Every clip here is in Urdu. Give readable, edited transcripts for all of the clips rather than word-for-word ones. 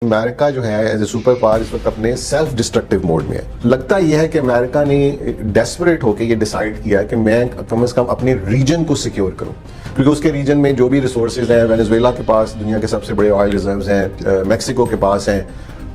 امریکہ جو ہے ایز اے سپر پاور اس وقت اپنے سیلف ڈسٹرکٹیو موڈ میں ہے. لگتا یہ ہے کہ امریکہ نے ڈیسپریٹ ہو کے یہ ڈیسائیڈ کیا کہ میں کم از کم اپنے ریجن کو سیکیور کروں، کیونکہ اس کے ریجن میں جو بھی ریسورسز ہیں، وینیزویلا کے پاس دنیا کے سب سے بڑے آئل ریزروز ہیں، میکسیکو کے پاس ہیں،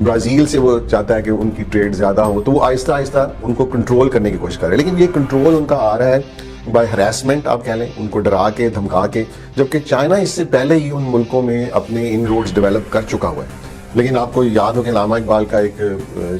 برازیل سے وہ چاہتا ہے کہ ان کی ٹریڈ زیادہ ہو، تو وہ آہستہ آہستہ ان کو کنٹرول کرنے کی کوشش کر رہے ہیں. لیکن یہ کنٹرول ان کا آ رہا ہے بائی ہراسمنٹ، آپ کہہ لیں، ان کو ڈرا کے دھمکا کے، جبکہ چائنا اس سے پہلے ہی ان ملکوں میں اپنے ان روڈز ڈیولپ کر چکا ہوا ہے. لیکن آپ کو یاد ہو کہ علامہ اقبال کا ایک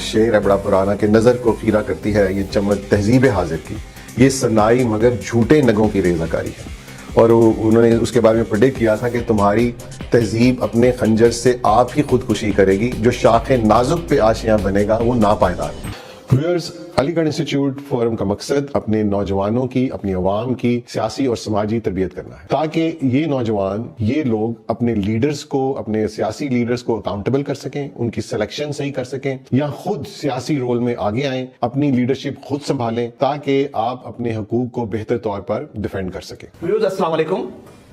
شعر ہے بڑا پرانا کہ نظر کو خیرہ کرتی ہے یہ چمک تہذیب حاضر کی، یہ صنائی مگر جھوٹے نگوں کی ریزہ کاری ہے. اور انہوں نے اس کے بارے میں پریڈکٹ کیا تھا کہ تمہاری تہذیب اپنے خنجر سے آپ ہی خودکشی کرے گی، جو شاخ نازک پہ آشیاں بنے گا وہ ناپائیدار. ویورز، علی گڑھ انسٹیٹیوٹ فورم کا مقصد اپنے نوجوانوں کی، اپنی عوام کی سیاسی اور سماجی تربیت کرنا ہے، تاکہ یہ نوجوان، یہ لوگ اپنے لیڈرز کو، اپنے سیاسی لیڈرز کو اکاؤنٹیبل کر سکیں، ان کی سلیکشن صحیح کر سکیں، یا خود سیاسی رول میں آگے آئیں، اپنی لیڈرشپ خود سنبھالیں، تاکہ آپ اپنے حقوق کو بہتر طور پر ڈیفینڈ کر سکیں. ویورز، السلام علیکم.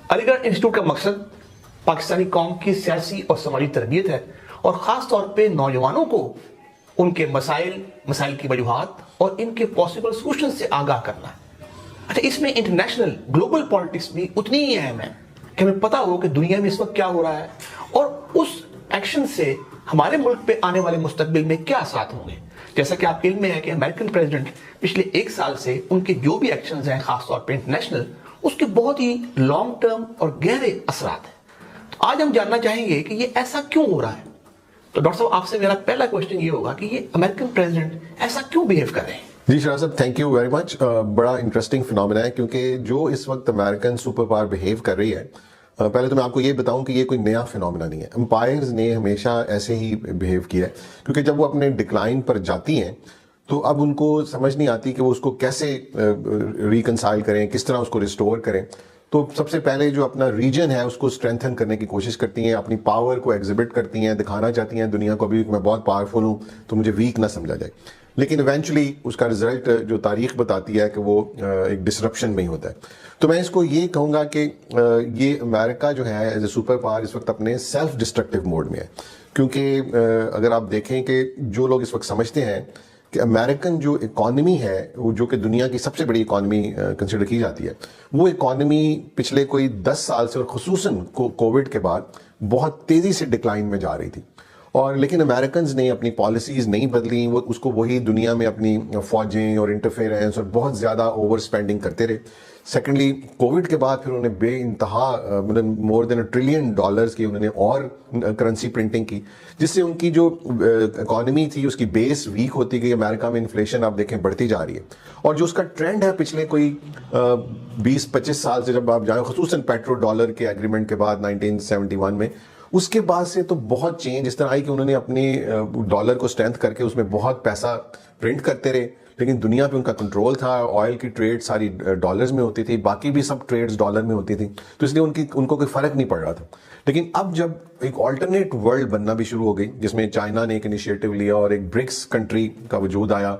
علی گڑھ انسٹیٹیوٹ کا مقصد پاکستانی قوم کی سیاسی اور سماجی تربیت ہے، اور خاص طور پہ نوجوانوں کو ان کے مسائل کی وجوہات اور ان کے پاسبل سولوشن سے آگاہ کرنا ہے. اچھا، اس میں انٹرنیشنل گلوبل پالیٹکس بھی اتنی ہی اہم ہے کہ ہمیں پتہ ہو کہ دنیا میں اس وقت کیا ہو رہا ہے اور اس ایکشن سے ہمارے ملک پہ آنے والے مستقبل میں کیا اثرات ہوں گے. جیسا کہ آپ علم میں ہے کہ امریکن پریزیڈنٹ پچھلے ایک سال سے ان کے جو بھی ایکشنز ہیں، خاص طور پہ انٹرنیشنل، اس کے بہت ہی لانگ ٹرم اور گہرے اثرات ہیں. تو آج ہم جاننا چاہیں گے کہ یہ ایسا کیوں ہو رہا ہے. تو ڈاکٹر صاحب، آپ سے میرا پہلا کوشچن یہ ہوگا کہ یہ امریکن پریزیڈنٹ ایسا کیوں بیہیو کر رہے ہیں؟ جی شاہ صاحب، تھینک یو ویری مچ. بڑا انٹرسٹنگ فنامنا ہے، کیونکہ جو اس وقت امریکن سپر پاور بیہیو کر رہی ہے، پہلے تو میں آپ کو یہ بتاؤں کہ یہ کوئی نیا فنامنا نہیں ہے. امپائرز نے ہمیشہ ایسے ہی بیہیو کیا ہے، کیونکہ جب وہ اپنے ڈکلائن پر جاتی ہیں تو اب ان کو سمجھ نہیں آتی کہ وہ اس کو کیسے ریکنسائل کریں، کس طرح اس کو ریسٹور کریں. تو سب سے پہلے جو اپنا ریجن ہے اس کو اسٹرینتھن کرنے کی کوشش کرتی ہیں، اپنی پاور کو ایگزیبٹ کرتی ہیں، دکھانا چاہتی ہیں دنیا کو ابھی میں بہت پاورفل ہوں تو مجھے ویک نہ سمجھا جائے. لیکن ایونچولی اس کا رزلٹ جو تاریخ بتاتی ہے کہ وہ ایک ڈسرپشن میں ہی ہوتا ہے. تو میں اس کو یہ کہوں گا کہ یہ امریکہ جو ہے ایز اے سپر پاور اس وقت اپنے سیلف ڈسٹرکٹیو موڈ میں ہے. کیونکہ اگر آپ دیکھیں کہ جو لوگ اس وقت سمجھتے ہیں کہ امریکن جو اکانومی ہے، وہ جو کہ دنیا کی سب سے بڑی اکانومی کنسیڈر کی جاتی ہے، وہ اکانومی پچھلے کوئی 10 سال سے اور خصوصاً کووڈ کے بعد بہت تیزی سے ڈکلائن میں جا رہی تھی. اور لیکن امریکنز نے اپنی پالیسیز نہیں بدلی، وہ اس کو وہی دنیا میں اپنی فوجیں اور انٹرفیئرنس اور بہت زیادہ اوور سپینڈنگ کرتے رہے. سیکنڈلی کووڈ کے بعد پھر انہوں نے بے انتہا مور دین $1 ٹریلین کی انہوں نے اور کرنسی پرنٹنگ کی، جس سے ان کی جو اکانومی تھی اس کی بیس ویک ہوتی گئی. امریکہ میں انفلیشن آپ دیکھیں بڑھتی جا رہی ہے، اور جو اس کا ٹرینڈ ہے پچھلے کوئی 20-25 سال سے جب آپ جائیں، خصوصاً پیٹرو ڈالر کے ایگریمنٹ کے بعد 1971 میں، اس کے بعد سے تو بہت چینج اس طرح آئی کہ انہوں نے اپنے ڈالر کو اسٹرینتھ کر کے اس میں بہت پیسہ پرنٹ کرتے رہے. لیکن دنیا پہ ان کا کنٹرول تھا، آئل کی ٹریڈ ساری ڈالرز میں ہوتی تھی، باقی بھی سب ٹریڈز ڈالر میں ہوتی تھی، تو اس لیے ان کو کوئی فرق نہیں پڑ رہا تھا. لیکن اب جب ایک آلٹرنیٹ ورلڈ بننا بھی شروع ہو گئی، جس میں چائنا نے ایک انیشیٹو لیا اور ایک برکس کنٹری کا وجود آیا،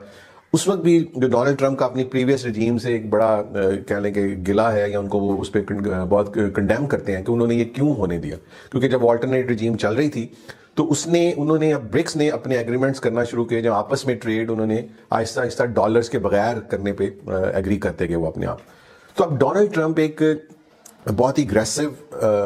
اس وقت بھی جو ڈونلڈ ٹرمپ کا اپنی پریویس رجیم سے ایک بڑا کہہ لیں کہ گلا ہے، یا ان کو وہ اس پہ بہت کنڈیم کرتے ہیں کہ انہوں نے یہ کیوں ہونے دیا. کیونکہ جب آلٹرنیٹ رجیم چل رہی تھی تو انہوں نے برکس نے اپنے ایگریمنٹس کرنا شروع کیے، جب آپس میں ٹریڈ انہوں نے آہستہ آہستہ ڈالرز کے بغیر کرنے پہ ایگری کرتے گئے وہ اپنے آپ. تو اب ڈونلڈ ٹرمپ ایک بہت ہی اگریسو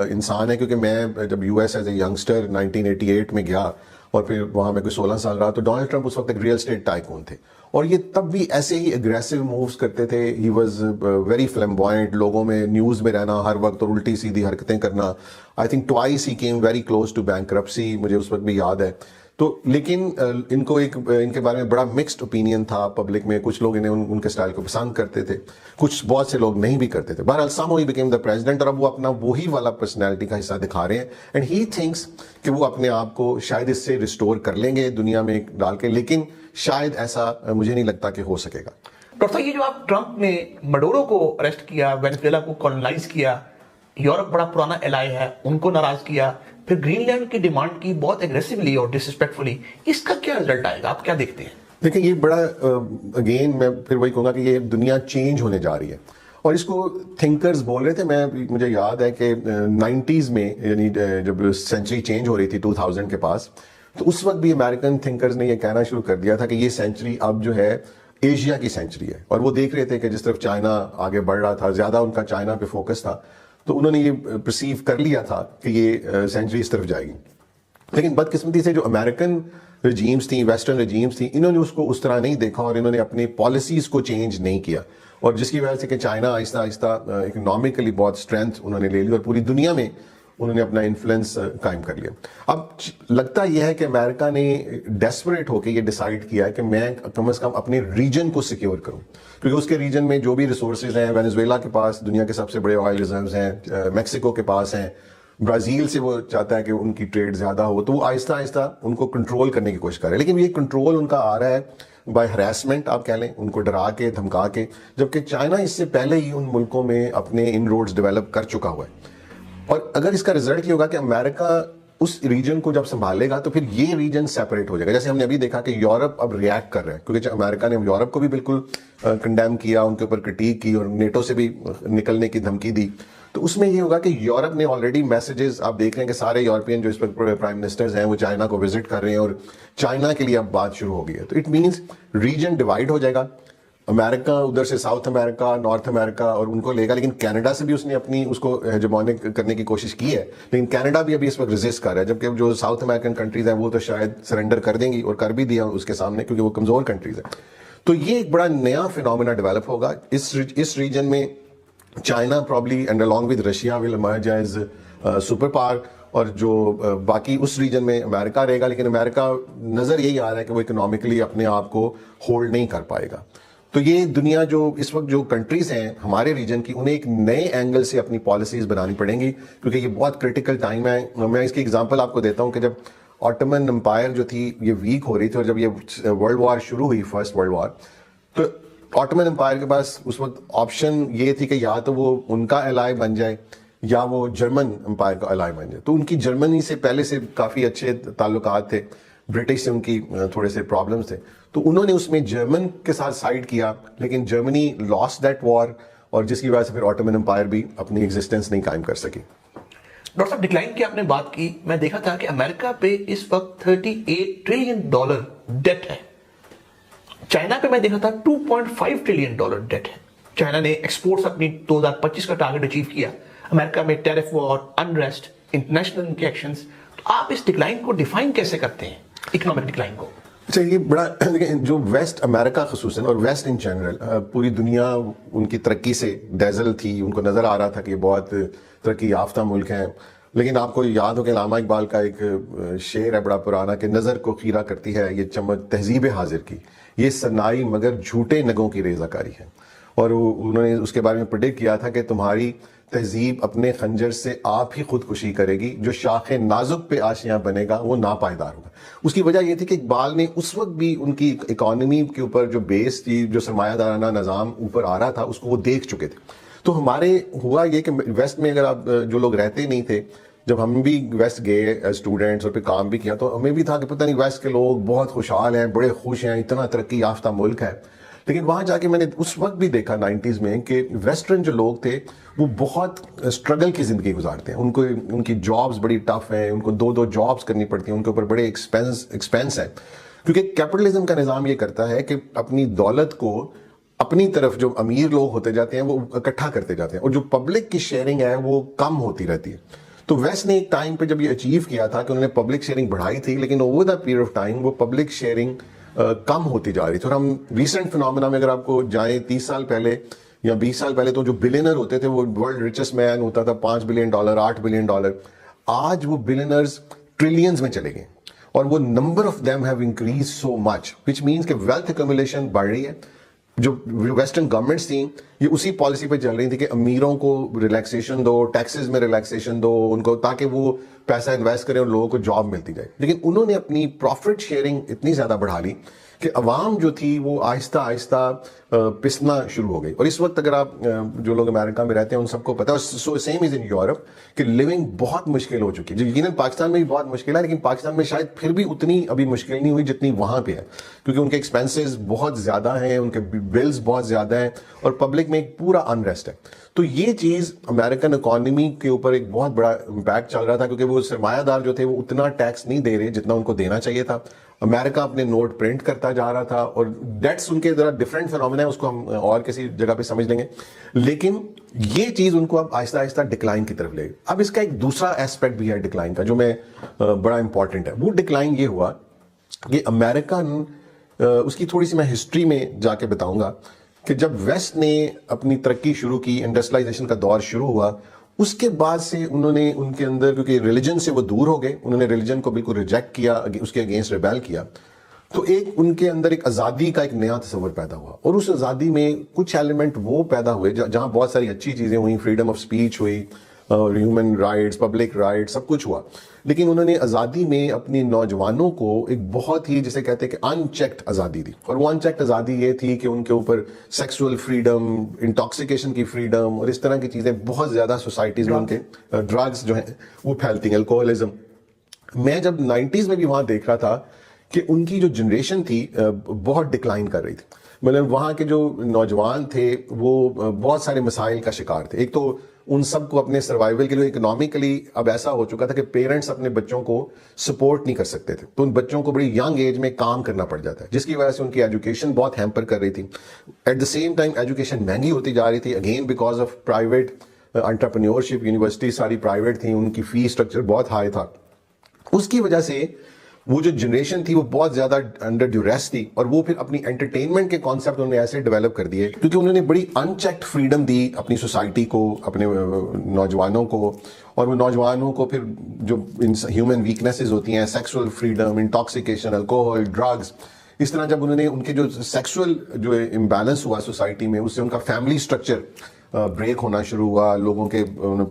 انسان ہے، کیونکہ میں جب U S as a youngster 1988 میں گیا اور پھر وہاں میں کوئی 16 سال رہا، تو ڈونلڈ ٹرمپ اس وقت ایک ریئل اسٹیٹ ٹائکون تھے، اور یہ تب بھی ایسے ہی اگریسو مووز کرتے تھے. ہی واز ویری فلیمبوائنٹ، لوگوں میں نیوز میں رہنا ہر وقت اور الٹی سیدھی حرکتیں کرنا. I think twice he came very close to bankruptcy, مجھے اس وقت بھی یاد ہے. تو لیکن ان کے بارے میں بڑا مکسڈ اوپینین تھا پبلک میں. کچھ لوگ ان کے اسٹائل کو پسند کرتے تھے، بہت سے لوگ نہیں بھی کرتے تھے. بہرحال somehow he became the president، اور اب وہ اپنا وہی والا پرسنالٹی کا حصہ دکھا رہے ہیں. اینڈ ہی تھنکس کہ وہ اپنے آپ کو شاید اس سے ریسٹور کر لیں گے دنیا میں ڈال کے، لیکن شاید ایسا مجھے نہیں لگتا کہ ہو سکے گا. ڈاکٹر صاحب، یہ جو آپ ٹرمپ نے مڈورو کو اریسٹ کیا، وینزویلا کو کالونائز کیا، یورپ بڑا پرانا الائی ہے، ان کو ناراض کیا، پھر گرین لینڈ کی ڈیمانڈ کی بہت ایگریسولی اور ڈسرسپیکٹفلی، اس کا کیا رزلٹ آئے گا؟ آپ کیا دیکھتے ہیں؟ دیکھیں، یہ بڑا اگین میں پھر وہی کہوں گا کہ یہ دنیا چینج ہونے جا رہی ہے، اور اس کو تھنکرز بول رہے تھے. مجھے یاد ہے کہ 90s میں، یعنی جب سینچری چینج ہو رہی تھی 2000 کے پاس، تو اس وقت بھی امریکن تھنکرز نے یہ کہنا شروع کر دیا تھا کہ یہ سینچری اب جو ہے ایشیا کی سینچری ہے، اور وہ دیکھ رہے تھے کہ جس طرف چائنا آگے بڑھ رہا تھا، زیادہ ان کا چائنا پہ فوکس تھا، تو انہوں نے یہ پرسیو کر لیا تھا کہ یہ سینچری اس طرف جائے گی. لیکن بدقسمتی سے جو امریکن رجیمز تھیں، ویسٹرن رجیمز تھیں، انہوں نے اس کو اس طرح نہیں دیکھا اور انہوں نے اپنی پالیسیز کو چینج نہیں کیا، اور جس کی وجہ سے کہ چائنا آہستہ آہستہ اکنامکلی بہت اسٹرینتھ انہوں نے لے لی اور پوری دنیا میں انہوں نے اپنا انفلوئنس قائم کر لیا. اب لگتا یہ ہے کہ امریکہ نے ڈیسپریٹ ہو کے یہ ڈیسائیڈ کیا ہے کہ میں کم از کم اپنے ریجن کو سیکیور کروں، کیونکہ اس کے ریجن میں جو بھی ریسورسز ہیں، وینزویلا کے پاس دنیا کے سب سے بڑے آئل ریزروز ہیں، میکسیکو کے پاس ہیں، برازیل سے وہ چاہتا ہے کہ ان کی ٹریڈ زیادہ ہو، تو وہ آہستہ آہستہ ان کو کنٹرول کرنے کی کوشش کر رہے ہیں. لیکن یہ کنٹرول ان کا آ رہا ہے بائی ہراسمنٹ، آپ کہہ لیں، ان کو ڈرا کے دھمکا کے، جبکہ چائنا اس سے پہلے ہی ان ملکوں میں اپنے ان روڈز ڈیولپ کر چکا ہوا ہے. اور اگر اس کا رزلٹ یہ ہوگا کہ امریکہ اس ریجن کو جب سنبھالے گا تو پھر یہ ریجن سیپریٹ ہو جائے گا. جیسے ہم نے ابھی دیکھا کہ یورپ اب ریئیکٹ کر رہا ہے، کیونکہ امریکہ نے یورپ کو بھی بالکل کنڈیم کیا، ان کے اوپر کرٹیک کی اور نیٹو سے بھی نکلنے کی دھمکی دی. تو اس میں یہ ہوگا کہ یورپ نے آلریڈی میسیجز، آپ دیکھ رہے ہیں کہ سارے یورپین جو اس وقت پرائم منسٹرز ہیں وہ چائنا کو وزٹ کر رہے ہیں اور چائنا کے لیے اب بات شروع ہو گئی ہے. تو اٹ مینس ریجن ڈیوائڈ ہو جائے گا، امریکہ ادھر سے ساؤتھ امریکہ، نارتھ امریکہ اور ان کو لے گا. لیکن کینیڈا سے بھی اس نے اپنی اس کو ہیجمونک کرنے کی کوشش کی ہے، لیکن کینیڈا بھی ابھی اس وقت ریزسٹ کر رہا ہے، جبکہ جو ساؤتھ امریکن کنٹریز ہیں وہ تو شاید سرنڈر کر دیں گی، اور کر بھی دیا اس کے سامنے، کیونکہ وہ کمزور کنٹریز ہیں. تو یہ ایک بڑا نیا فینومینا ڈیولپ ہوگا اس ریجن میں. China probably and along with Russia will emerge as super power, اور جو باقی اس ریجن میں امریکہ رہے گا. لیکن امریکہ نظر یہی آ رہا ہے کہ وہ اکنامکلی اپنے آپ کو ہولڈ نہیں کر پائے گا. تو یہ دنیا جو اس وقت جو کنٹریز ہیں ہمارے ریجن کی، انہیں ایک نئے اینگل سے اپنی پالیسیز بنانی پڑیں گی، کیونکہ یہ بہت کرٹیکل ٹائم ہے. میں اس کی اگزامپل آپ کو دیتا ہوں کہ جب آٹومن امپائر جو تھی یہ ویک ہو رہی تھی، اور جب یہ ورلڈ وار شروع ہوئی، فرسٹ ورلڈ وار، تو آٹومن امپائر کے پاس اس وقت آپشن یہ تھی کہ یا تو وہ ان کا الائی بن جائے یا وہ جرمن امپائر کا الائی بن جائے. تو ان کی جرمنی سے پہلے سے کافی اچھے تعلقات تھے، برٹش سے ان کی تھوڑے سے پرابلمس تھے، تو انہوں نے اس میں جرمن کے ساتھ سائڈ کیا. لیکن جرمنی لاس دیٹ وار، اور جس کی وجہ سے پھر آٹومن امپائر بھی اپنی ایگزسٹنس نہیں قائم کر سکی. ڈاکٹر صاحب، ڈکلائن کی آپ نے بات کی، میں دیکھا تھا کہ امریکہ پہ اس وقت $38 ٹریلین ڈیٹ ہے. چائنا پہ میں دیکھا تھا $2.5 ٹریلین ڈیٹ ہے. چائنا نے ایکسپورٹس اپنی 2025 کا ٹارگٹ اچیو کیا. امریکہ میں ٹیرف وار، انریسٹ، انٹرنیشنل انکیکشنز. تو آپ اس ڈکلائن کو ڈیفائن کیسے کرتے ہیں، اکنامک ڈکلائن کو؟ اچھا، یہ بڑا جو ویسٹ امریکہ خصوصاً اور ویسٹ ان جنرل، پوری دنیا ان کی ترقی سے ڈیزل تھی، ان کو نظر آ رہا تھا کہ یہ بہت ترقی یافتہ ملک ہیں. لیکن آپ کو یاد ہو کہ علامہ اقبال کا ایک شعر ہے بڑا پرانا کہ نظر کو خیرہ کرتی ہے یہ چمک تہذیب حاضر کی، یہ سنائی مگر جھوٹے نگوں کی ریزہ کاری ہے. اور انہوں نے اس کے بارے میں پریڈکٹ کیا تھا کہ تمہاری تہذیب اپنے خنجر سے آپ ہی خودکشی کرے گی، جو شاخ نازک پہ آشیاں بنے گا وہ ناپائیدار ہوگا. اس کی وجہ یہ تھی کہ اقبال نے اس وقت بھی ان کی اکانومی کے اوپر جو بیس تھی، جو سرمایہ دارانہ نظام اوپر آ رہا تھا، اس کو وہ دیکھ چکے تھے. تو ہمارے ہوا یہ کہ ویسٹ میں اگر آپ جو لوگ رہتے نہیں تھے، جب ہم بھی ویسٹ گئے ایز اسٹوڈنٹس اور پھر کام بھی کیا، تو ہمیں بھی تھا کہ پتہ نہیں ویسٹ کے لوگ بہت خوشحال ہیں، بڑے خوش ہیں، اتنا ترقی یافتہ ملک ہے. لیکن وہاں جا کے میں نے اس وقت بھی دیکھا 90s میں کہ ویسٹرن جو لوگ تھے وہ بہت اسٹرگل کی زندگی گزارتے ہیں. ان کی جابز بڑی ٹف ہیں، ان کو 2 جابز کرنی پڑتی ہیں، ان کے اوپر بڑے ایکسپینس ہیں. کیونکہ کیپٹلزم کا نظام یہ کرتا ہے کہ اپنی دولت کو اپنی طرف جو امیر لوگ ہوتے جاتے ہیں وہ اکٹھا کرتے جاتے ہیں، اور جو پبلک کی شیئرنگ ہے وہ کم ہوتی رہتی ہے. تو ویسٹ نے ایک ٹائم پہ جب یہ اچیو کیا تھا کہ انہوں نے پبلک شیئرنگ بڑھائی تھی، لیکن over the period of time وہ پبلک شیئرنگ کم ہوتی جا رہی تھی. اور ہم ریسنٹ فنومینا میں اگر آپ کو جائیں 30 سال پہلے یا 20 سال پہلے، تو جو بلینر ہوتے تھے وہ ورلڈ ریچسٹ مین ہوتا تھا، $5 بلین، $8 بلین. آج وہ بلینرز ٹریلینز میں چلے گئے، اور وہ number of them have increase so much, which means کہ ویلتھ ایکومولیشن بڑھ رہی ہے. جو ویسٹرن گورنمنٹس تھیں یہ اسی پالیسی پہ چل رہی تھی کہ امیروں کو ریلیکسیشن دو، ٹیکسز میں ریلیکسیشن دو ان کو، تاکہ وہ پیسہ انویسٹ کریں اور لوگوں کو جاب ملتی جائے. لیکن انہوں نے اپنی پروفٹ شیئرنگ اتنی زیادہ بڑھا لی کہ عوام جو تھی وہ آہستہ آہستہ پسنا شروع ہو گئی. اور اس وقت اگر آپ جو لوگ امریکہ میں رہتے ہیں ان سب کو پتہ ہے، so same is in Europe, کہ لیونگ بہت مشکل ہو چکی ہے. جو یقیناً پاکستان میں بھی بہت مشکل ہے، لیکن پاکستان میں شاید پھر بھی اتنی ابھی مشکل نہیں ہوئی جتنی وہاں پہ ہے، کیونکہ ان کے ایکسپینسز بہت زیادہ ہیں، ان کے بلز بہت زیادہ ہیں، اور پبلک میں ایک پورا انریسٹ ہے. تو یہ چیز امریکن اکانومی کے اوپر ایک بہت بڑا امپیکٹ چل رہا تھا، کیونکہ وہ سرمایہ دار جو تھے وہ اتنا ٹیکس نہیں دے رہے جتنا ان کو دینا چاہیے تھا. امریکہ اپنے نوٹ پرنٹ کرتا جا رہا تھا, اور ڈیٹس ان کے ذرا ڈفرینٹ فینومینا ہے, اس کو ہم اور کسی جگہ پہ سمجھ لیں گے, لیکن یہ چیز ان کو اب آہستہ آہستہ ڈکلائن کی طرف لے گئی. اب اس کا ایک دوسرا ایسپیکٹ بھی ہے ڈکلائن کا جو میں بڑا امپورٹنٹ ہے. وہ ڈکلائن یہ ہوا کہ امریکن, اس کی تھوڑی سی میں ہسٹری میں جا کے بتاؤں گا کہ جب ویسٹ نے اپنی ترقی شروع کی, انڈسٹریلائزیشن کا دور شروع ہوا, اس کے بعد سے انہوں نے ان کے اندر, کیونکہ ریلیجن سے وہ دور ہو گئے, انہوں نے ریلیجن کو بالکل ریجیکٹ کیا, اس کے اگینسٹ ریبیل کیا, تو ایک ان کے اندر ایک آزادی کا ایک نیا تصور پیدا ہوا. اور اس آزادی میں کچھ ایلیمنٹ وہ پیدا ہوئے جہاں بہت ساری اچھی چیزیں ہوئیں, فریڈم آف اسپیچ ہوئی, ہیومن رائٹس, پبلک رائٹس, سب کچھ ہوا, لیکن انہوں نے آزادی میں اپنی نوجوانوں کو ایک بہت ہی, جسے کہتے ہیں کہ ان چیکڈ آزادی دی. اور وہ ان چیکڈ آزادی یہ تھی کہ ان کے اوپر سیکسول فریڈم, انٹاکسیکیشن کی فریڈم اور اس طرح کی چیزیں بہت زیادہ سوسائٹیز میں, ان کے ڈرگس جو ہیں وہ پھیلتی ہیں, الکوہولزم. میں جب 90s میں بھی وہاں دیکھ رہا تھا کہ ان کی جو جنریشن تھی بہت ڈکلائن کر رہی تھی. مطلب وہاں کے جو نوجوان تھے وہ بہت سارے مسائل کا شکار تھے. ایک تو ان سب کو اپنے سروائیول کے لیے اکنامکلی اب ایسا ہو چکا تھا کہ پیرنٹس اپنے بچوں کو سپورٹ نہیں کر سکتے تھے, تو ان بچوں کو بڑی ینگ ایج میں کام کرنا پڑ جاتا ہے, جس کی وجہ سے ان کی ایجوکیشن بہت ہیمپر کر رہی تھی. At the same time education مہنگی ہوتی جا رہی تھی, again because of private entrepreneurship. University ساری پرائیویٹ تھیں, ان کی فی اسٹرکچر بہت ہائی تھا. اس کی وجہ سے وہ جو جنریشن تھی وہ بہت زیادہ انڈر ڈیوریس تھی, اور وہ پھر اپنی انٹرٹینمنٹ کے کانسیپٹ انہوں نے ایسے ڈیولپ کر دیے کیونکہ انہوں نے بڑی ان چیکڈ فریڈم دی اپنی سوسائٹی کو, اپنے نوجوانوں کو. اور وہ نوجوانوں کو پھر جو ہیومن ویکنیسز ہوتی ہیں, sexual freedom, intoxication, alcohol, drugs, اس طرح جب انہوں نے ان کے جو سیکسول جو امبیلنس ہوا سوسائٹی میں, اس سے ان کا فیملی اسٹرکچر بریک ہونا شروع ہوا, لوگوں کے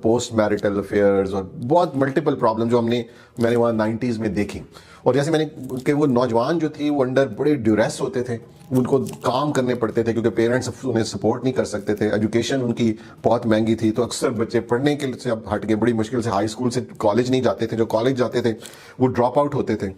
پوسٹ میرٹل افیئرز اور بہت ملٹیپل پرابلم جو میں نے وہاں 90s میں دیکھی. اور جیسے میں نے کہ وہ نوجوان جو تھی وہ انڈر بڑے ڈیوریس ہوتے تھے, ان کو کام کرنے پڑتے تھے کیونکہ پیرنٹس انہیں سپورٹ نہیں کر سکتے تھے, ایجوکیشن ان کی بہت مہنگی تھی, تو اکثر بچے پڑھنے کے سے اب ہٹ کے بڑی مشکل سے ہائی اسکول سے کالج نہیں جاتے تھے, جو کالج جاتے تھے وہ ڈراپ آؤٹ ہوتے تھے.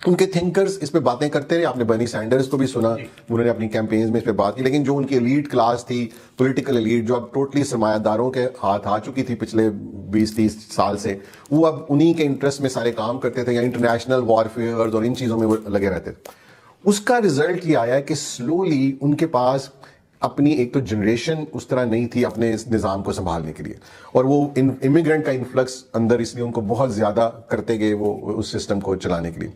ان کے تھنکرز اس پہ باتیں کرتے رہے, آپ نے برنی سینڈرز کو بھی سنا, انہوں نے اپنی کیمپینز میں اس پہ بات کی, لیکن جو ان کی ایلیٹ کلاس تھی, پولیٹیکل ایلیٹ, جو اب ٹوٹلی سرمایہ داروں کے ہاتھ آ چکی تھی پچھلے 20-30 سال سے, وہ اب انہی کے انٹرسٹ میں سارے کام کرتے تھے, یا انٹرنیشنل وارفیئرز اور ان چیزوں میں وہ لگے رہتے تھے. اس کا رزلٹ یہ آیا کہ سلولی ان کے پاس اپنی ایک تو جنریشن اس طرح نہیں تھی اپنے اس نظام کو سنبھالنے کے لیے, اور وہ امیگرینٹ کا انفلکس اندر اس لیے ان کو بہت زیادہ کرتے گئے وہ اس سسٹم کو چلانے کے لیے.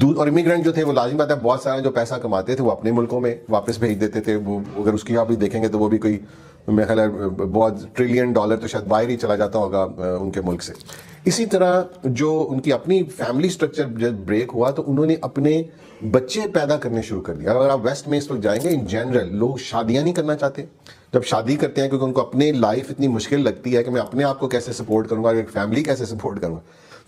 اور امیگرینٹ جو تھے وہ لازم بات ہے بہت سارا جو پیسہ کماتے تھے وہ اپنے ملکوں میں واپس بھیج دیتے تھے. وہ اگر اس کی آپ بھی دیکھیں گے تو وہ بھی کوئی میرا خیال ہے بہت $1 ٹریلین تو شاید باہر ہی چلا جاتا ہوگا ان کے ملک سے. اسی طرح جو ان کی اپنی فیملی اسٹرکچر جب بریک ہوا تو انہوں نے اپنے بچے پیدا کرنے شروع کر دیا. اگر آپ ویسٹ میں اس وقت جائیں گے, ان جنرل لوگ شادیاں نہیں کرنا چاہتے. جب شادی کرتے ہیں کیونکہ ان کو اپنی لائف اتنی مشکل لگتی ہے کہ میں اپنے آپ کو کیسے سپورٹ کروں گا, ایک فیملی کیسے سپورٹ کروں گا,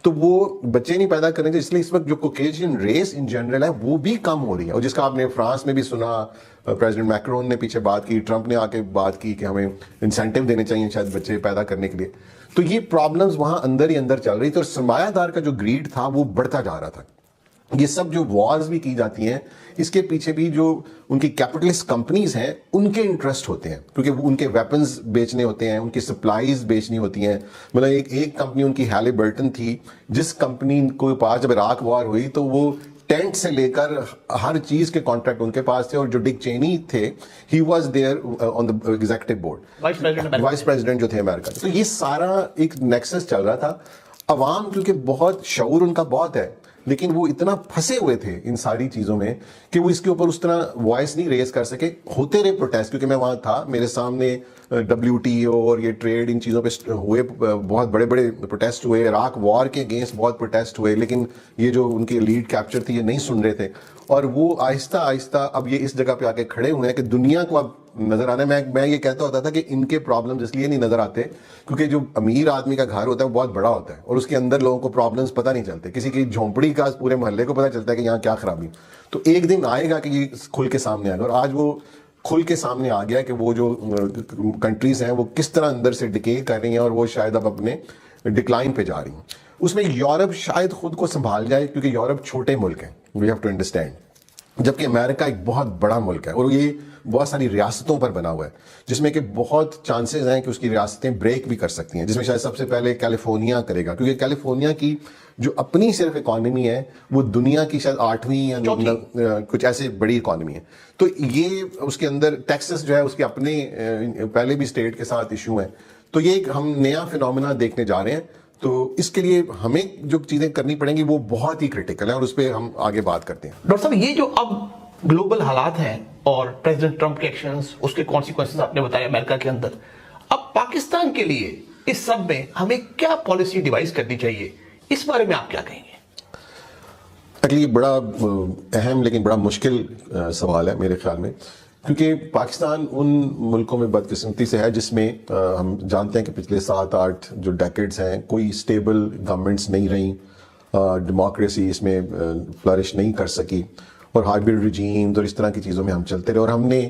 تو وہ بچے نہیں پیدا کریں گے. اس لیے اس وقت جو کوکیشین ریس ان جنرل ہے وہ بھی کم ہو رہی ہے, اور جس کا آپ نے فرانس میں بھی سنا, پریزیڈنٹ میکرون نے پیچھے بات کی, ٹرمپ نے آ کے بات کی کہ ہمیں انسینٹیو دینے چاہیے شاید بچے پیدا کرنے کے لیے. تو یہ پرابلمز وہاں اندر ہی اندر چل رہی تھی, اور سرمایہ دار کا جو گریڈ تھا وہ بڑھتا جا رہا تھا. یہ سب جو وارز بھی کی جاتی ہیں اس کے پیچھے بھی جو ان کی کیپٹلسٹ کمپنیز ہیں ان کے انٹرسٹ ہوتے ہیں, کیونکہ ان کے ویپنز بیچنے ہوتے ہیں, ان کی سپلائیز بیچنی ہوتی ہیں. مطلب ایک کمپنی ان کی ہیلی برٹن تھی, جس کمپنی کو پاس جب عراق وار ہوئی تو وہ ٹینٹ سے لے کر ہر چیز کے کانٹریکٹ ان کے پاس تھے. اور جو ڈک چینی تھے, he was there on the executive board, vice president جو تھے امریکہ. تو یہ سارا ایک نیکسس چل رہا تھا. عوام کیونکہ بہت شعور ان کا بہت ہے, لیکن وہ اتنا پھنسے ہوئے تھے ان ساری چیزوں میں کہ وہ اس کے اوپر اس طرح وائس نہیں ریز کر سکے. ہوتے رہے پروٹیسٹ, کیونکہ میں وہاں تھا, میرے سامنے WTO اور یہ ٹریڈ ان چیزوں پہ ہوئے, بہت بڑے بڑے پروٹیسٹ ہوئے. عراق وار کے اگینسٹ بہت پروٹیسٹ ہوئے, لیکن یہ جو ان کی لیڈ کیپچر تھی یہ نہیں سن رہے تھے. اور وہ آہستہ آہستہ اب یہ اس جگہ پہ آ کے کھڑے ہوئے ہیں کہ دنیا کو اب نظر آنا ہے. میں یہ کہتا ہوتا تھا کہ ان کے پرابلمز اس لیے نہیں نظر آتے کیونکہ جو امیر آدمی کا گھر ہوتا ہے وہ بہت بڑا ہوتا ہے, اور اس کے اندر لوگوں کو پرابلمز پتہ نہیں چلتے. کسی کی جھونپڑی کا پورے محلے کو پتہ چلتا ہے کہ یہاں کیا خرابی. تو ایک دن آئے گا کہ یہ کھل کے سامنے آئے گا, اور آج وہ کھل کے سامنے آ گیا کہ وہ جو کنٹریز ہیں وہ کس طرح اندر سے ڈکے کر رہی ہیں, اور وہ شاید اب اپنے ڈکلائن پہ جا رہی ہیں. اس میں یورپ شاید خود کو سنبھال جائے, کیونکہ یورپ چھوٹے ملک ہیں, وی ہیو ٹو انڈرسٹینڈ. جبکہ امریکہ ایک بہت بڑا ملک ہے اور یہ بہت ساری ریاستوں پر بنا ہوا ہے، جس میں کہ بہت چانسز ہیں کہ اس کی ریاستیں بریک بھی کر سکتی ہیں، جس میں شاید سب سے پہلے کیلیفورنیا کرے گا، کیونکہ کیلیفورنیا کی جو اپنی صرف اکانومی ہے وہ دنیا کی شاید 8ویں یا کچھ ایسے بڑی اکانومی ہے. تو یہ اس کے اندر ٹیکسس جو ہے اس کے اپنے پہلے بھی اسٹیٹ کے ساتھ ایشو ہیں. تو یہ ایک ہم نیا فینومینا دیکھنے جا رہے ہیں. تو اس کے لیے ہمیں جو چیزیں کرنی پڑیں گی وہ بہت ہی کریٹیکل ہیں اور اس پہ ہم آگے بات کرتے ہیں. ڈاکٹر صاحب یہ جو اب گلوبل حالات ہیں اور پریزیڈنٹ ٹرمپ کے ایکشنز، اس کے کانسیکوینسز آپ نے بتایا امریکہ کے اندر، اب پاکستان کے لیے اس سب میں ہمیں کیا پالیسی ڈیوائز کرنی چاہیے، اس بارے میں آپ کیا کہیں گے؟ ایکچولی بڑا اہم لیکن بڑا مشکل سوال ہے میرے خیال میں، کیونکہ پاکستان ان ملکوں میں بدقسمتی سے ہے جس میں ہم جانتے ہیں کہ پچھلے 7-8 جو ڈیکیڈز ہیں کوئی اسٹیبل گورنمنٹس نہیں رہیں، ڈیموکریسی اس میں فلرش نہیں کر سکی اور ہائبرڈ ریجیمز اور اس طرح کی چیزوں میں ہم چلتے رہے، اور ہم نے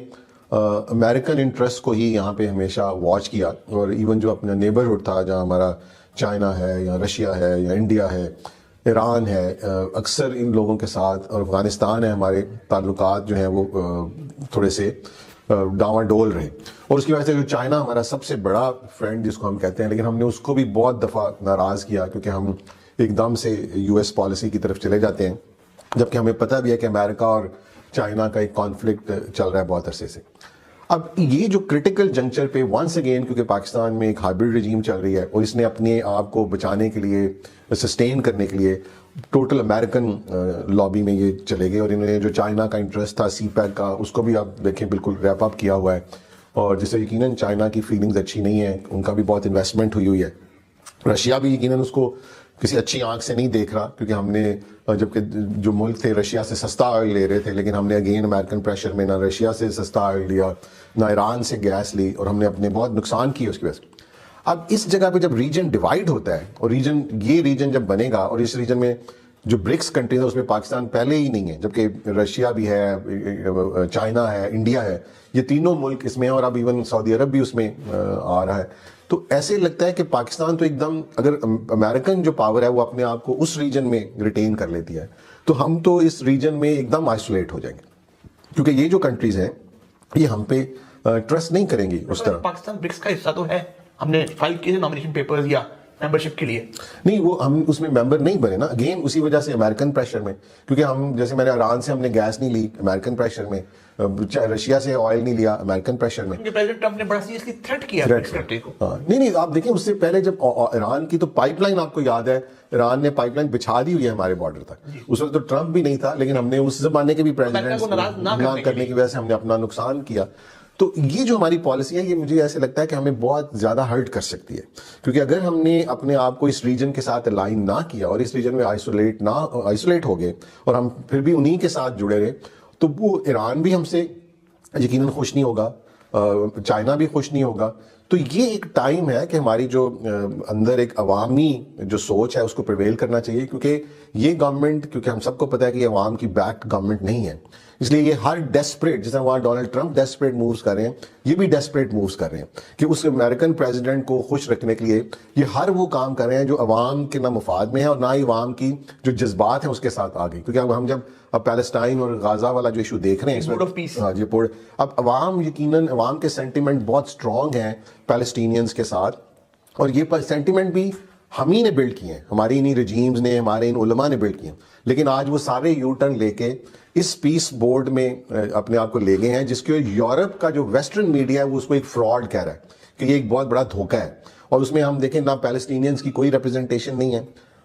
امریکن انٹرسٹ کو ہی یہاں پہ ہمیشہ واچ کیا. اور ایون جو اپنا نیبرہڈ تھا جہاں ہمارا چائنا ہے یا رشیا ہے یا انڈیا ہے، ایران ہے، اکثر ان لوگوں کے ساتھ اور افغانستان ہے، ہمارے تعلقات جو ہیں وہ تھوڑے سے ڈاواں ڈول رہے. اور اس کی وجہ سے جو چائنا ہمارا سب سے بڑا فرینڈ جس کو ہم کہتے ہیں، لیکن ہم نے اس کو بھی بہت دفعہ ناراض کیا کیونکہ ہم ایک دم سے یو ایس پالیسی کی طرف چلے جاتے ہیں، جبکہ ہمیں پتہ بھی ہے کہ امریکہ اور چائنا کا ایک کانفلکٹ چل رہا ہے بہت عرصے سے. اب یہ جو کرٹیکل جنکچر پہ ونس اگین، کیونکہ پاکستان میں ایک ہائبرڈ رجیم چل رہی ہے اور اس نے اپنے آپ کو بچانے کے لیے، سسٹین کرنے کے لیے ٹوٹل امریکن لابی میں یہ چلے گئے، اور انہوں نے جو چائنا کا انٹرسٹ تھا سی پیک کا اس کو بھی آپ دیکھیں بالکل ریپ اپ کیا ہوا ہے، اور جس سے یقیناً چائنا کی فیلنگز اچھی نہیں ہیں، ان کا بھی بہت انویسٹمنٹ ہوئی ہے. رشیا بھی یقیناً اس کو کسی اچھی آنکھ سے نہیں دیکھ رہا، کیونکہ ہم نے جبکہ جو ملک تھے رشیا سے سستا آئل لے رہے تھے، لیکن ہم نے اگین امریکن پریشر میں نہ رشیا سے سستا آئل لیا نہ ایران سے گیس لی، اور ہم نے اپنے بہت نقصان کیے اس کی وجہ سے. اب اس جگہ پہ جب ریجن ڈیوائڈ ہوتا ہے اور یہ ریجن جب بنے گا، اور اس ریجن میں جو برکس کنٹریز ہیں اس میں پاکستان پہلے ہی نہیں ہے، جبکہ رشیا بھی ہے، چائنا ہے، انڈیا ہے، یہ تینوں ملک اس میں ہیں، اور اب ایون سعودی عرب بھی اس میں آ رہا ہے. تو ایسے لگتا ہے کہ پاکستان تو ایک دم، اگر امریکن جو پاور ہے وہ اپنے آپ کو اس ریجن میں ریٹین کر لیتی ہے تو ہم تو اس ریجن میں ایک دم آئسولیٹ ہو جائیں گے، کیونکہ یہ جو کنٹریز ہیں یہ ہم پہ ٹرسٹ نہیں کریں گی اس طرح. پاکستان برکس کا حصہ تو ہے، ہم نے فائل کیے نامینیشن پیپرز یا ممبرشپ کے لیے. نہیں، وہ ہم اس میں ممبر نہیں بنے نا، اگین اسی وجہ سے امریکن پریشر میں، کیونکہ ہم جیسے میں نے ایران سے ہم نے گیس نہیں لی امریکن پریشر میں، رشیا سے آئل نہیں لیا امریکن پریشر میں. پریزیڈنٹ ٹرمپ نے بڑا سیریسلی تھریٹ کیا کنٹری کو. نہیں، آپ دیکھیں اس سے پہلے جب ایران کی تو پائپ لائن، آپ کو یاد ہے ایران نے پائپ لائن بچھا دی ہوئی ہے ہمارے بارڈر تک. اس وقت تو ٹرمپ بھی نہیں تھا، لیکن ہم نے اس زمانے کے بھی پریزیڈنٹ نہ کرنے کی وجہ سے ہم نے اپنا نقصان کیا. تو یہ جو ہماری پالیسی ہے یہ مجھے ایسے لگتا ہے کہ ہمیں بہت زیادہ ہرٹ کر سکتی ہے، کیونکہ اگر ہم نے اپنے آپ کو اس ریجن کے ساتھ الائن نہ کیا اور اس ریجن میں آئسولیٹ ہو گئے اور ہم پھر بھی انہی کے ساتھ جڑے رہے، تو وہ ایران بھی ہم سے یقیناً خوش نہیں ہوگا، چائنا بھی خوش نہیں ہوگا. تو یہ ایک ٹائم ہے کہ ہماری جو اندر ایک عوامی جو سوچ ہے اس کو پریویل کرنا چاہیے، کیونکہ یہ گورنمنٹ، کیونکہ ہم سب کو پتہ ہے کہ یہ عوام کی بیکڈ گورنمنٹ نہیں ہے، اس لیے یہ ہر ڈیسپریٹ، جس طرح وہاں ڈونلڈ ٹرمپ ڈیسپریٹ مووز کر رہے ہیں، یہ بھی ڈیسپریٹ مووز کر رہے ہیں کہ اس امریکن پریزیڈنٹ کو خوش رکھنے کے لیے یہ ہر وہ کام کر رہے ہیں جو عوام کے نہ مفاد میں ہے اور نہ ہی عوام کی جو جذبات ہیں اس کے ساتھ آ گئی. کیونکہ اب ہم جب پیلسٹائن اور غازہ والا جو ایشو دیکھ رہے ہیں، اب عوام یقیناً عوام کے سینٹیمنٹ بہت اسٹرانگ ہیں پیلسٹینینز کے ساتھ، اور یہ سینٹیمنٹ بھی ہم ہی نے بلڈ کیے ہیں، ہماری انہی رجیمز نے، ہمارے ان علماء نے بلڈ کیے ہیں. لیکن آج وہ سارے یو ٹرن لے کے اس پیس بورڈ میں اپنے آپ کو لے گئے ہیں، جس کے یورپ کا جو ویسٹرن میڈیا ہے وہ اس کو ایک فراڈ کہہ رہا ہے کہ یہ ایک بہت بڑا دھوکہ ہے. اور اس میں ہم دیکھیں نہ پیلسٹینینز کی کوئی ریپرزنٹیشن نہیں ہے،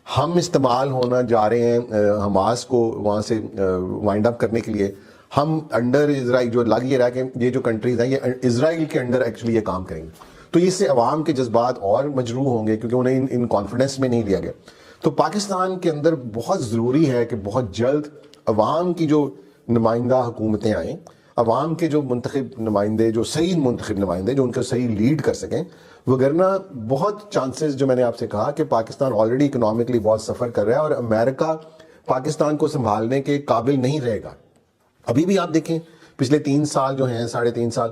ہم استعمال ہونا جا رہے ہیں حماس کو وہاں سے وائنڈ اپ کرنے کے لیے. ہم انڈر اسرائیل جو لگ یہ رہا ہے کہ یہ جو کنٹریز ہیں یہ اسرائیل کے انڈر ایکچولی یہ کام کریں گے، تو اس سے عوام کے جذبات اور مجروح ہوں گے کیونکہ انہیں ان کانفیڈنس میں نہیں لیا گیا. تو پاکستان کے اندر بہت ضروری ہے کہ بہت جلد عوام کی جو نمائندہ حکومتیں آئیں، عوام کے جو منتخب نمائندے، جو صحیح منتخب نمائندے جو ان کو صحیح لیڈ کر سکیں، وگرنہ بہت چانسز جو میں نے آپ سے کہا کہ پاکستان آلریڈی اکنامکلی بہت سفر کر رہا ہے اور امریکہ پاکستان کو سنبھالنے کے قابل نہیں رہے گا. ابھی بھی آپ دیکھیں پچھلے 3 سال جو ہیں، 3.5 سال،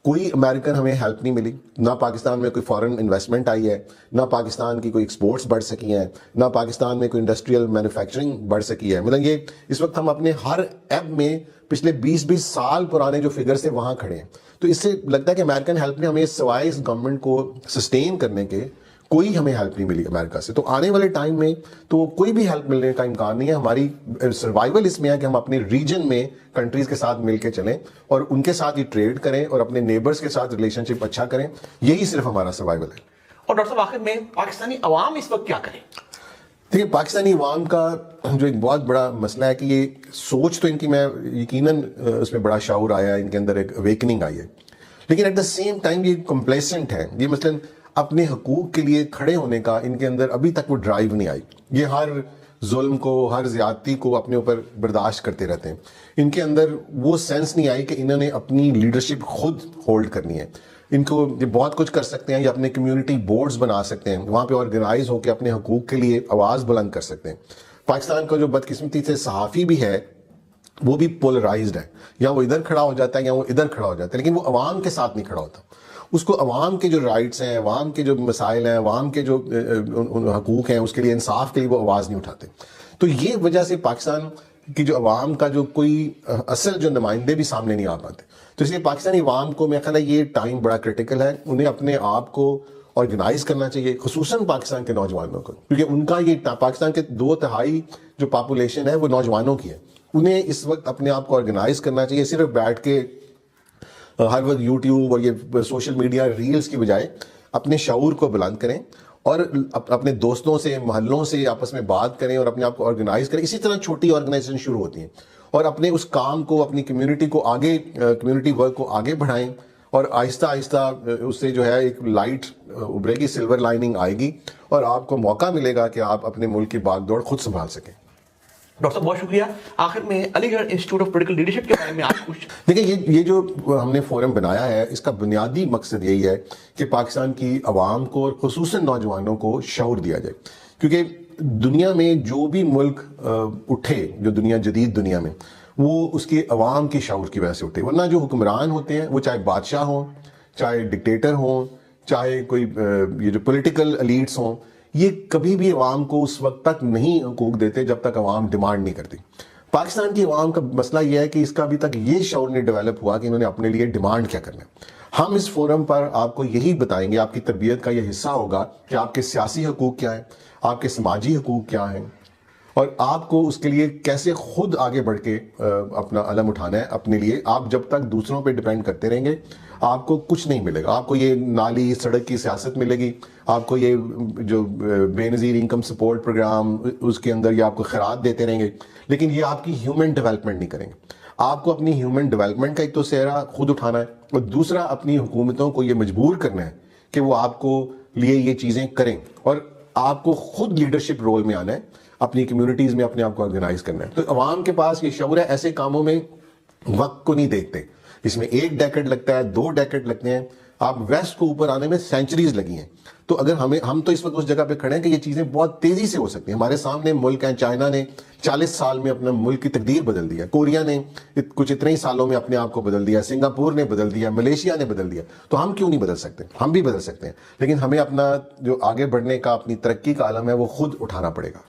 کوئی امریکن ہمیں ہیلپ نہیں ملی، نہ پاکستان میں کوئی فارن انویسٹمنٹ آئی ہے، نہ پاکستان کی کوئی ایکسپورٹس بڑھ سکی ہیں، نہ پاکستان میں کوئی انڈسٹریل مینوفیکچرنگ بڑھ سکی ہے. مطلب یہ اس وقت ہم اپنے ہر ایب میں پچھلے 20 سال پرانے جو فگرز تھے وہاں کھڑے ہیں. تو اس سے لگتا ہے کہ امریکن ہیلپ نے ہمیں سوائے اس گورنمنٹ کو سسٹین کرنے کے کوئی ہمیں ہیلپ نہیں ملی امریکہ سے. تو آنے والے ٹائم میں تو کوئی بھی ہیلپ ملنے کا امکان نہیں ہے. ہماری سروائیول اس میں ہے کہ ہم اپنے ریجن میں کنٹریز کے ساتھ مل کے چلیں اور ان کے ساتھ ہی ٹریڈ کریں اور اپنے نیبرز کے ساتھ ریلیشن شپ اچھا کریں. یہی صرف ہمارا سروائیول ہے. اور ڈاکٹر صاحب آخر میں پاکستانی عوام اس وقت کیا کریں؟ دیکھیے پاکستانی عوام کا جو ایک بہت بڑا مسئلہ ہے کہ یہ سوچ تو ان کی، میں یقیناً اس میں بڑا شعور آیا ہے، ان کے اندر ایک اویکننگ آئی ہے، لیکن ایٹ دا سیم ٹائم یہ کمپلیسنٹ ہے. یہ مثلاً اپنے حقوق کے لیے کھڑے ہونے کا ان کے اندر ابھی تک وہ ڈرائیو نہیں آئی. یہ ہر ظلم کو، ہر زیادتی کو اپنے اوپر برداشت کرتے رہتے ہیں. ان کے اندر وہ سینس نہیں آئی کہ انہوں نے اپنی لیڈرشپ خود ہولڈ کرنی ہے. ان کو یہ بہت کچھ کر سکتے ہیں، یہ اپنے کمیونٹی بورڈز بنا سکتے ہیں، وہاں پہ آرگنائز ہو کے اپنے حقوق کے لیے آواز بلند کر سکتے ہیں. پاکستان کا جو بدقسمتی سے صحافی بھی ہے وہ بھی پولرائزڈ ہے، یا وہ ادھر کھڑا ہو جاتا ہے یا وہ ادھر کھڑا ہو جاتا ہے، لیکن وہ عوام کے ساتھ نہیں کھڑا ہوتا. اس کو عوام کے جو رائٹس ہیں، عوام کے جو مسائل ہیں، عوام کے جو حقوق ہیں، اس کے لیے انصاف کے لیے وہ آواز نہیں اٹھاتے. تو یہ وجہ سے پاکستان کی جو عوام کا جو کوئی اصل جو نمائندے بھی سامنے نہیں آ پاتے. تو اس لیے پاکستانی عوام کو میرا خیال ہے یہ ٹائم بڑا کرٹیکل ہے. انہیں اپنے آپ کو آرگنائز کرنا چاہیے، خصوصاً پاکستان کے نوجوانوں کو، کیونکہ ان کا یہ پاکستان کے 2/3 جو پاپولیشن ہے وہ نوجوانوں کی ہے. انہیں اس وقت اپنے آپ کو آرگنائز کرنا چاہیے. صرف بیٹھ کے ہر وقت یوٹیوب اور یہ سوشل میڈیا ریلز کی بجائے اپنے شعور کو بلند کریں اور اپنے دوستوں سے، محلوں سے آپس میں بات کریں اور اپنے آپ کو آرگنائز کریں. اسی طرح چھوٹی آرگنائزیشن شروع ہوتی ہیں اور اپنے اس کام کو، اپنی کمیونٹی کو آگے، کمیونٹی ورک کو آگے بڑھائیں اور آہستہ آہستہ اس سے جو ہے ایک لائٹ ابھرے گی، سلور لائننگ آئے گی اور آپ کو موقع ملے گا کہ آپ اپنے ملک کی باغ دوڑ خود سنبھال سکیں. ڈاکٹر صاحب بہت شکریہ. آخر میں علی گڑھ انسٹیٹیوٹ آف پولیٹیکل لیڈرشپ کے بارے میں آپ کچھ دیکھیں، یہ جو ہم نے فورم بنایا ہے اس کا بنیادی مقصد یہی ہے کہ پاکستان کی عوام کو اور خصوصاً نوجوانوں کو شعور دیا جائے. کیونکہ دنیا میں جو بھی ملک اٹھے، جو دنیا جدید دنیا میں، وہ اس کی عوام کی شعور کی وجہ سے اٹھے. ورنہ جو حکمران ہوتے ہیں وہ چاہے بادشاہ ہوں، چاہے ڈکٹیٹر ہوں، چاہے کوئی یہ جو پولیٹیکل ایلیٹس ہوں، یہ کبھی بھی عوام کو اس وقت تک نہیں حقوق دیتے جب تک عوام ڈیمانڈ نہیں کرتی. پاکستان کی عوام کا مسئلہ یہ ہے کہ اس کا ابھی تک یہ شعور نہیں ڈیولپ ہوا کہ انہوں نے اپنے لیے ڈیمانڈ کیا کرنا ہے. ہم اس فورم پر آپ کو یہی بتائیں گے، آپ کی تربیت کا یہ حصہ ہوگا کہ آپ کے سیاسی حقوق کیا ہیں، آپ کے سماجی حقوق کیا ہیں، اور آپ کو اس کے لیے کیسے خود آگے بڑھ کے اپنا علم اٹھانا ہے اپنے لیے. آپ جب تک دوسروں پہ ڈیپینڈ کرتے رہیں گے آپ کو کچھ نہیں ملے گا. آپ کو یہ نالی سڑک کی سیاست ملے گی، آپ کو یہ جو بے نظیر انکم سپورٹ پروگرام اس کے اندر یہ آپ کو خیرات دیتے رہیں گے، لیکن یہ آپ کی ہیومن ڈیولپمنٹ نہیں کریں گے. آپ کو اپنی ہیومن ڈیولپمنٹ کا ایک تو سہرا خود اٹھانا ہے اور دوسرا اپنی حکومتوں کو یہ مجبور کرنا ہے کہ وہ آپ کو لیے یہ چیزیں کریں، اور آپ کو خود لیڈرشپ رول میں آنا ہے، اپنی کمیونٹیز میں اپنے آپ کو آرگنائز کرنا ہے. تو عوام کے پاس یہ شعور ہے. ایسے کاموں میں وقت کو نہیں دیکھتے، اس میں 1 ڈیکیڈ لگتا ہے، 2 ڈیکیڈ لگتے ہیں. آپ ویسٹ کو اوپر آنے میں سینچریز لگی ہیں. تو اگر ہم تو اس وقت اس جگہ پہ کھڑے ہیں کہ یہ چیزیں بہت تیزی سے ہو سکتی ہیں. ہمارے سامنے ملک ہیں، چائنا نے 40 سال میں اپنا ملک کی تقدیر بدل دیا، کوریا نے کچھ اتنے ہی سالوں میں اپنے آپ کو بدل دیا، سنگاپور نے بدل دیا، ملیشیا نے بدل دیا. تو ہم کیوں نہیں بدل سکتے؟ ہم بھی بدل سکتے ہیں، لیکن ہمیں اپنا جو آگے بڑھنے کا، اپنی ترقی کا عالم ہے وہ خود اٹھانا پڑے گا.